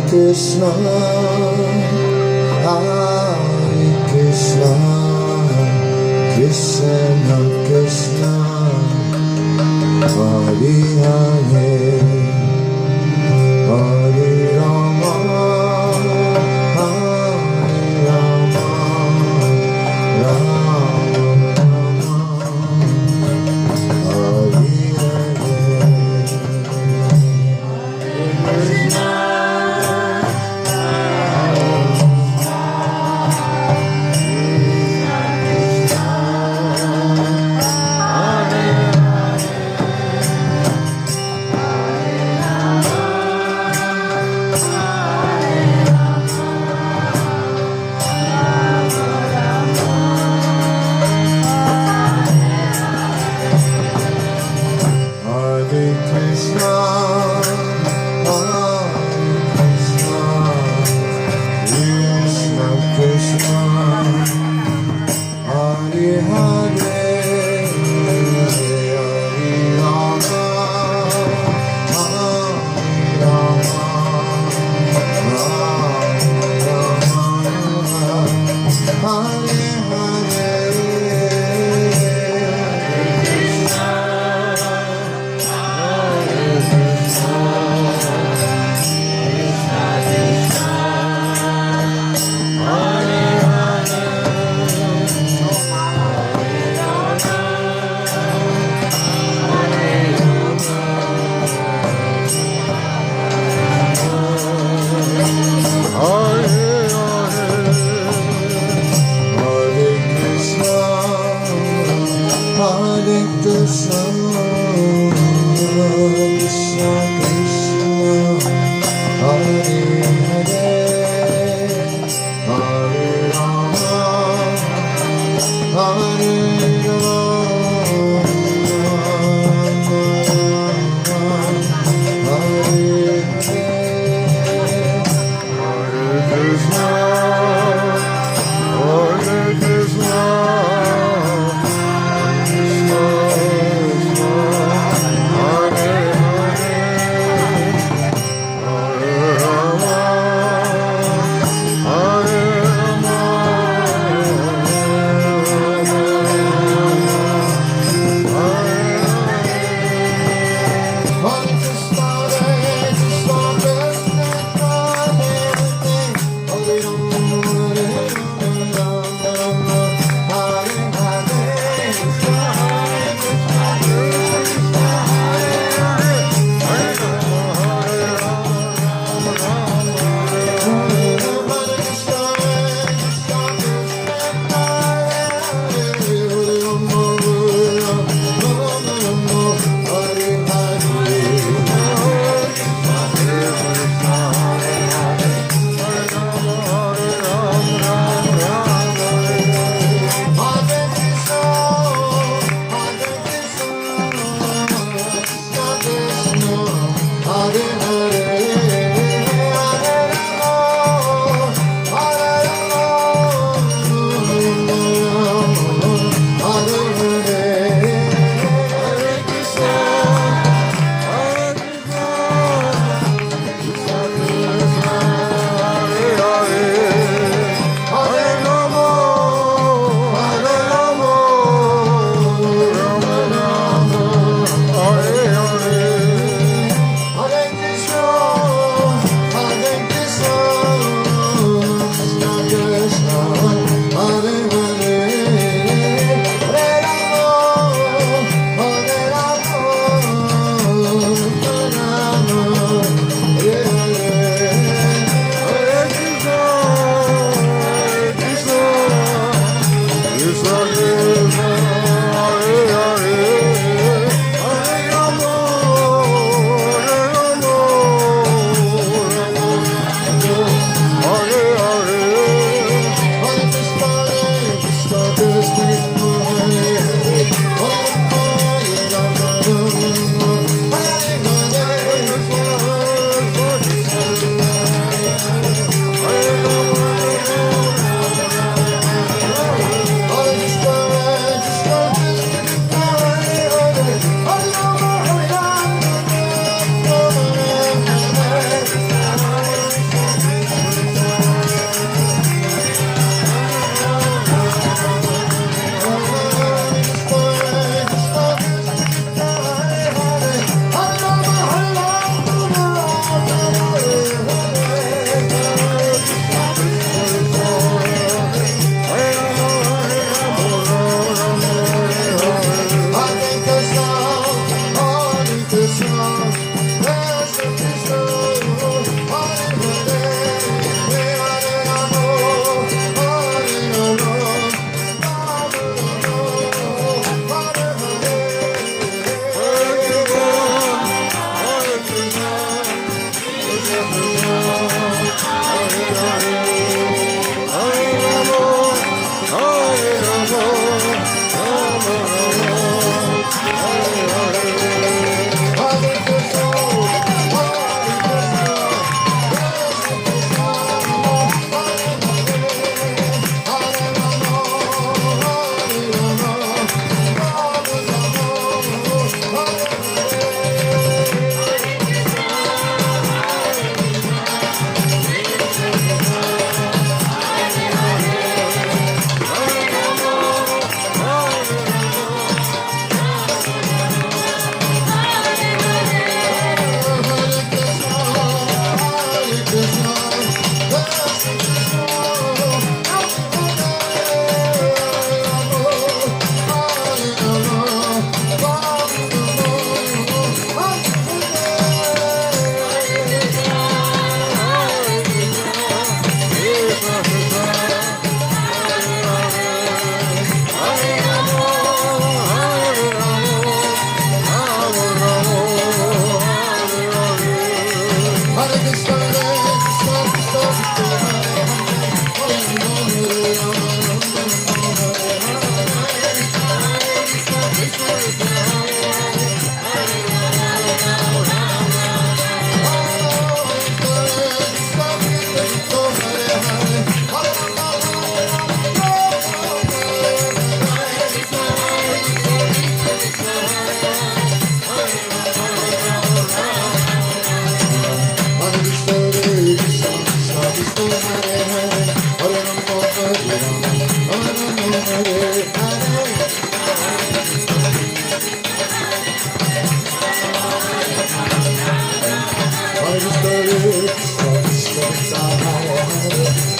Krishna, Hare Krishna, Krishna Krishna, Hare Hare, Hare Rama, Hare Rama, Rama Rama, Hare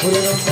Hare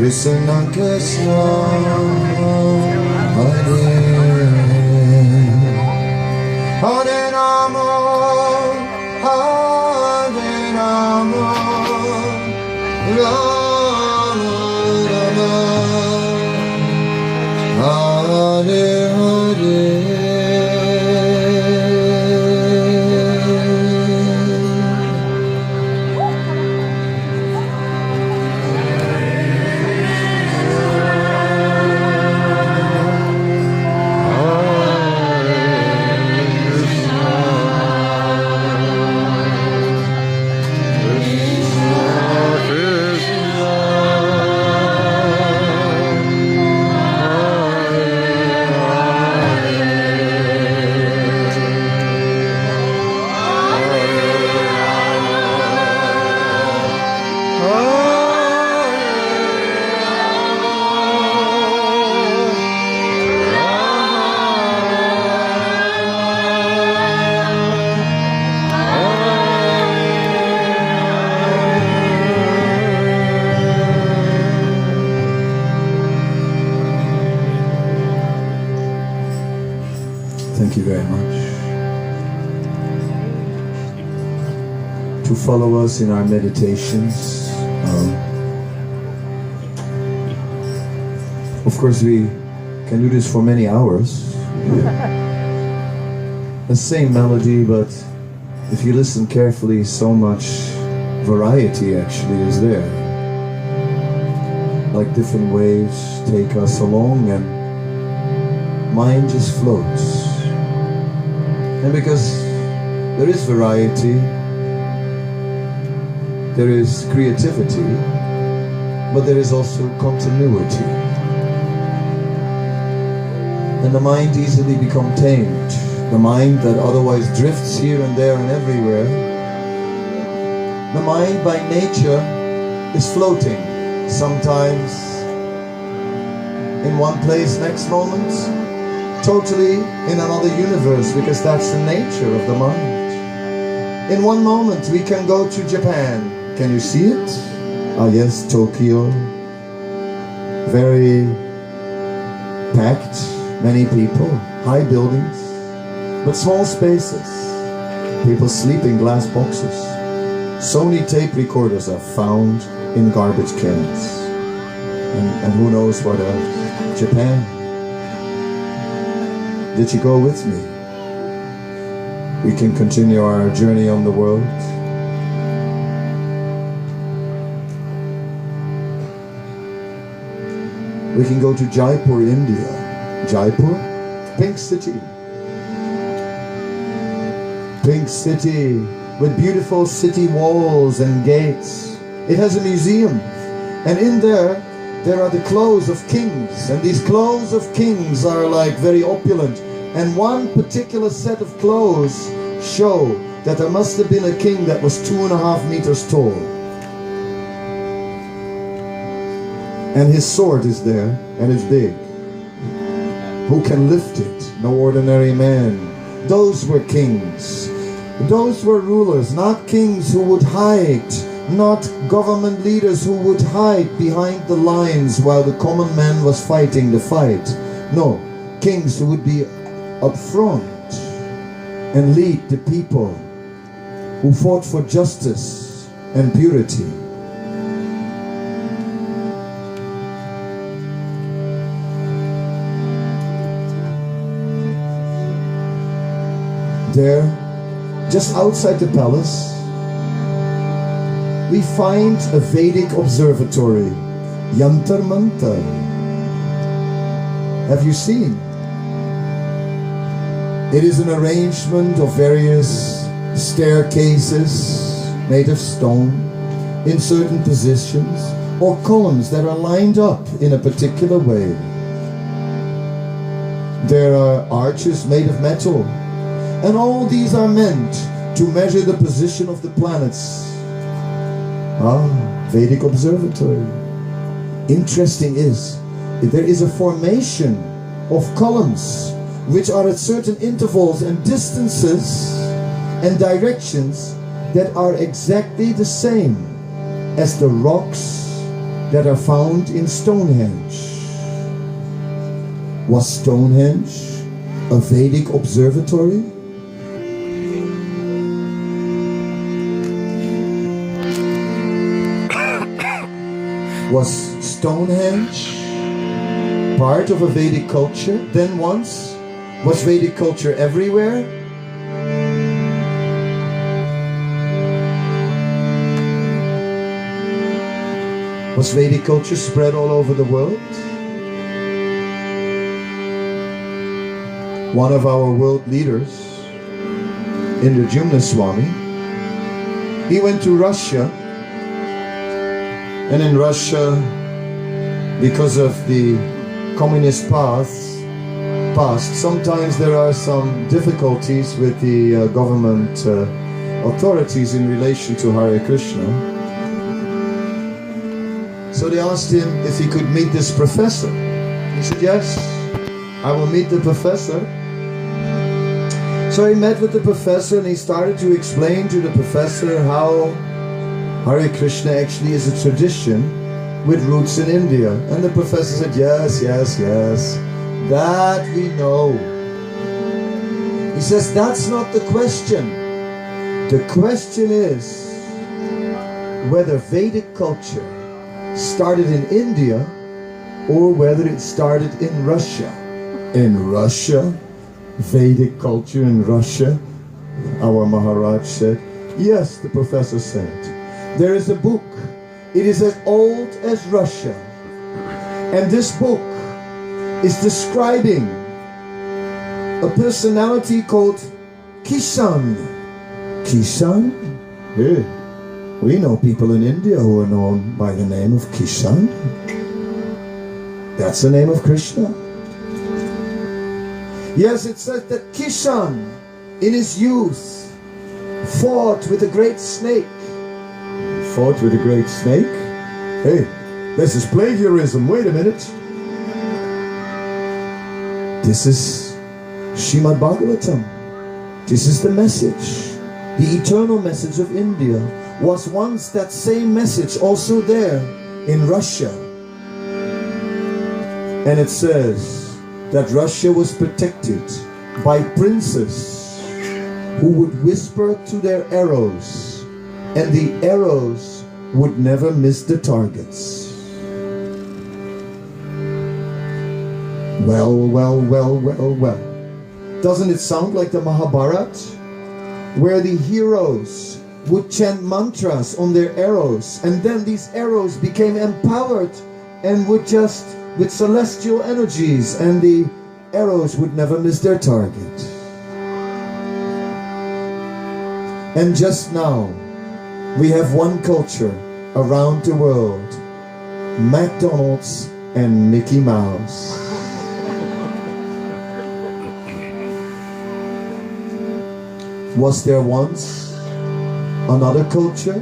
Krishna Krishna Hare Hare Rama Hare Rama Rama Rama Hare Hare. Thank you very much. To follow us in our meditations. Of course, we can do this for many hours. The same melody, but if you listen carefully, so much variety actually is there. Like different waves take us along and mind just floats. And because there is variety, there is creativity, but there is also continuity. And the mind easily becomes tamed. The mind that otherwise drifts here and there and everywhere, the mind by nature is floating. Sometimes in one place, next moment totally in another universe, because that's the nature of the mind. In one moment we can go to Japan. Can you see it? Ah yes, Tokyo. Very packed, many people, high buildings, but small spaces. People sleep in glass boxes. Sony tape recorders are found in garbage cans. And who knows what else. Japan. Did you go with me? We can continue our journey on the world. We can go to Jaipur, India. Jaipur, pink city. Pink city with beautiful city walls and gates. It has a museum, and in there are the clothes of kings, and these clothes of kings are like very opulent. And one particular set of clothes show that there must have been a king that was 2.5 meters tall. And his sword is there, and it's big. Who can lift it? No ordinary man. Those were kings. Those were rulers, not kings who would hide, not government leaders who would hide behind the lines while the common man was fighting the fight. No, kings who would be up front and lead the people, who fought for justice and purity. There, just outside the palace, we find a Vedic observatory, Yantar Mantar. Have you seen? It is an arrangement of various staircases made of stone in certain positions, or columns that are lined up in a particular way. There are arches made of metal, and all these are meant to measure the position of the planets. Vedic observatory. Interesting is, there is a formation of columns which are at certain intervals and distances and directions that are exactly the same as the rocks that are found in Stonehenge. Was Stonehenge a Vedic observatory? Was Stonehenge part of a Vedic culture then once? Was Vedic culture everywhere? Was Vedic culture spread all over the world? One of our world leaders, Kadamba Swami, he went to Russia, and in Russia, because of the communist past, sometimes there are some difficulties with the government authorities in relation to Hare Krishna. So they asked him if he could meet this professor. He said, yes, I will meet the professor. So he met with the professor and he started to explain to the professor how Hare Krishna actually is a tradition with roots in India. And the professor said, yes, that we know. He says, that's not the question. The question is whether Vedic culture started in India or whether it started in Russia. In Russia, Vedic culture in Russia, our Maharaj said, yes, the professor said. There is a book. It is as old as Russia. And this book is describing a personality called Kishan. Kishan? Hey, we know people in India who are known by the name of Kishan. That's the name of Krishna. Yes, it says that Kishan, in his youth, fought with a great snake. Fought with a great snake? Hey, this is plagiarism. Wait a minute. This is Srimad Bhagavatam. This is the message. The eternal message of India. Was once that same message also there in Russia. And it says that Russia was protected by princes who would whisper to their arrows, and the arrows would never miss the targets. Well. Doesn't it sound like the Mahabharata, where the heroes would chant mantras on their arrows, and then these arrows became empowered and would just, with celestial energies, and the arrows would never miss their target. And just now, we have one culture around the world, McDonald's and Mickey Mouse. Was there once another culture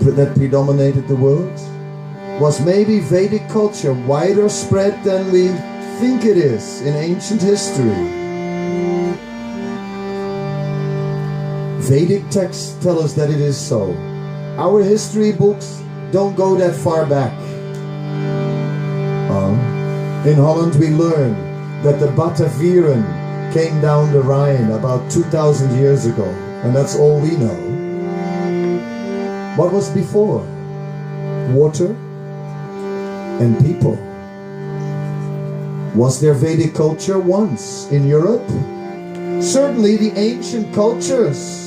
that predominated the world? Was maybe Vedic culture wider spread than we think it is in ancient history? Vedic texts tell us that it is so. Our history books don't go that far back. In Holland we learn that the Batavieren came down the Rhine about 2,000 years ago, and that's all we know. What was before? Water and people. Was there Vedic culture once in Europe? Certainly the ancient cultures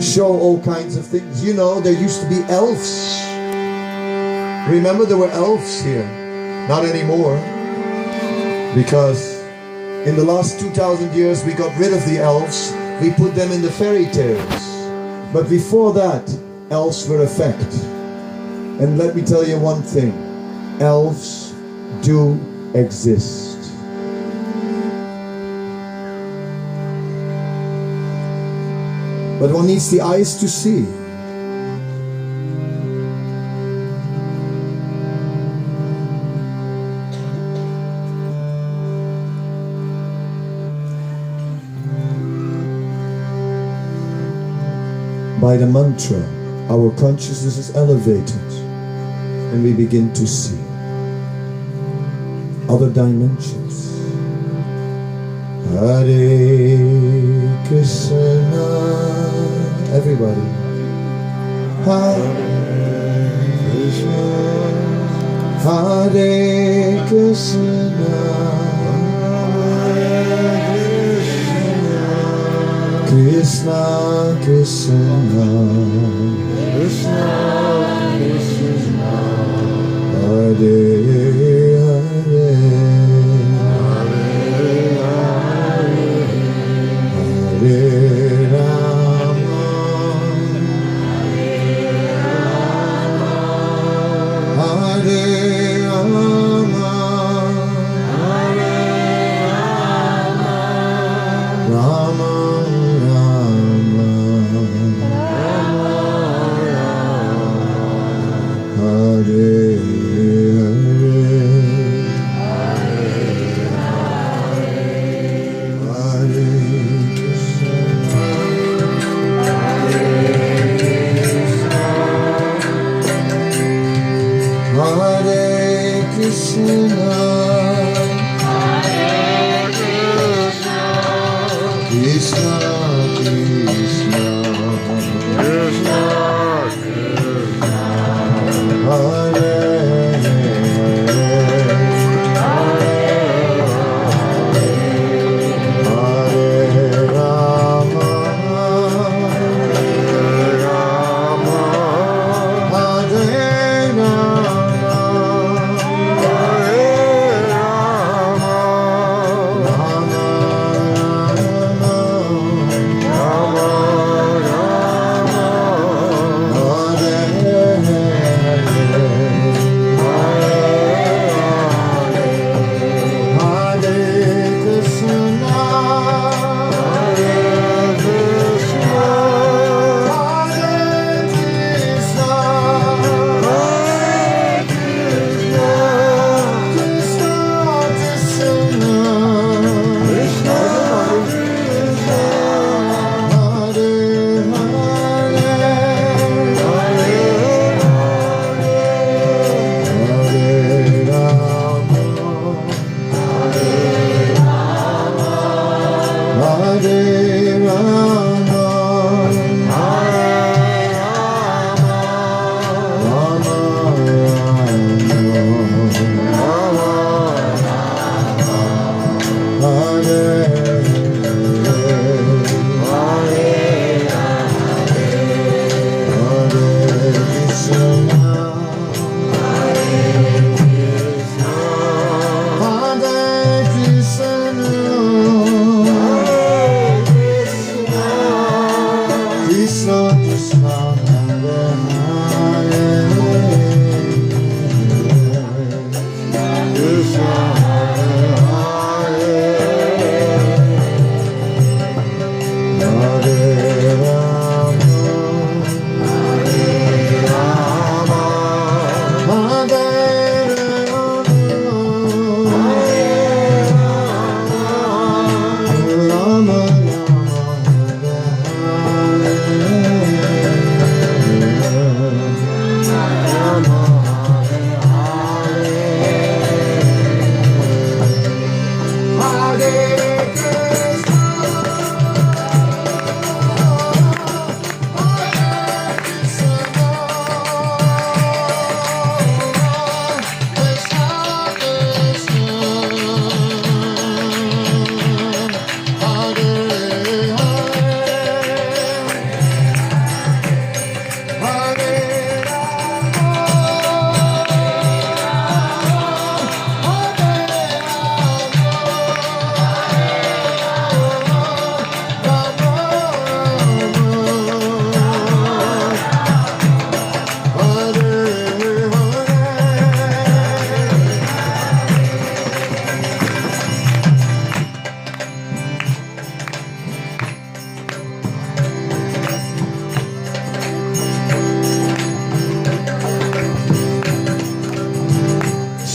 show all kinds of things. You know, there used to be elves. Remember, there were elves here. Not anymore. Because in the last 2,000 years we got rid of the elves. We put them in the fairy tales. But before that, elves were a fact. And let me tell you one thing. Elves do exist. But one needs the eyes to see. By the mantra our consciousness is elevated and we begin to see other dimensions. Hare Krishna. Everybody. Hare Krishna. Hare Krishna. Krishna Krishna. Krishna Krishna. Hare Hare. Hare Rama. Hare Rama. Rama Rama. Hare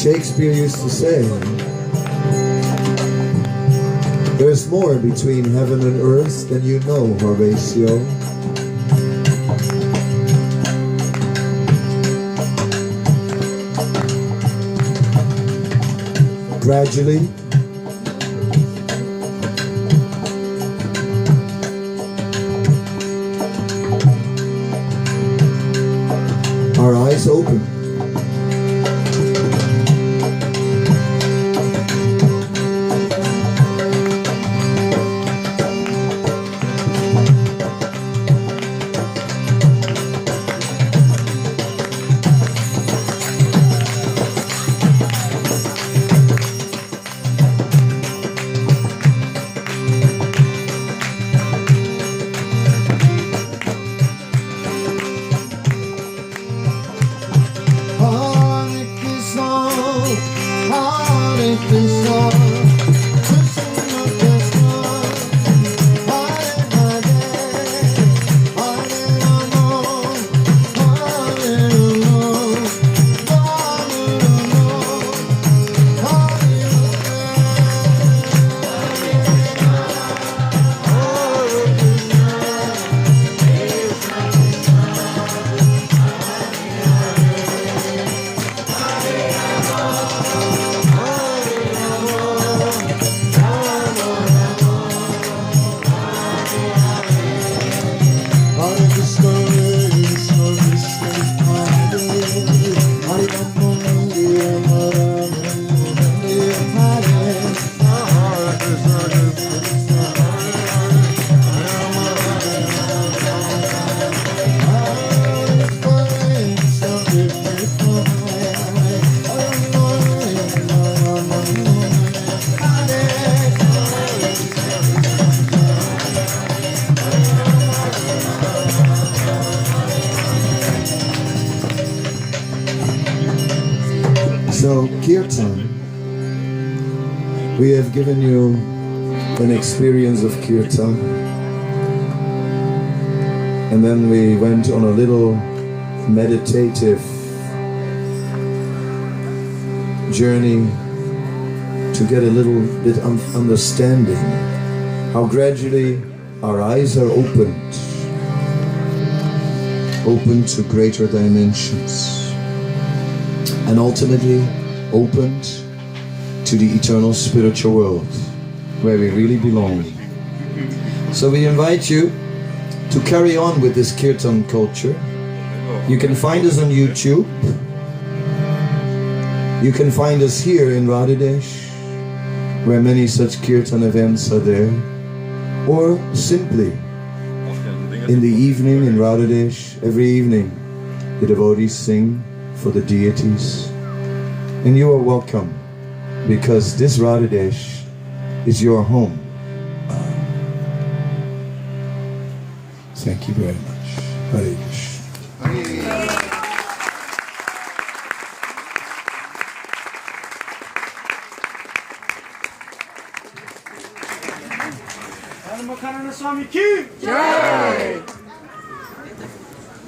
Shakespeare used to say, there's more between heaven and earth than you know, Horatio. Gradually, our eyes open. So, Kirtan, we have given you an experience of Kirtan, and then we went on a little meditative journey to get a little bit of understanding how gradually our eyes are opened to greater dimensions, and ultimately opened to the eternal spiritual world where we really belong. So we invite you to carry on with this Kirtan culture. You can find us on YouTube. You can find us here in Radhadesh, where many such Kirtan events are there, or simply in the evening in Radhadesh. Every evening the devotees sing for the deities, and you are welcome, because this Radhadesh is your home. Thank you very much. Hare Krishna. Kadamba Kanana Swami ki! Jai!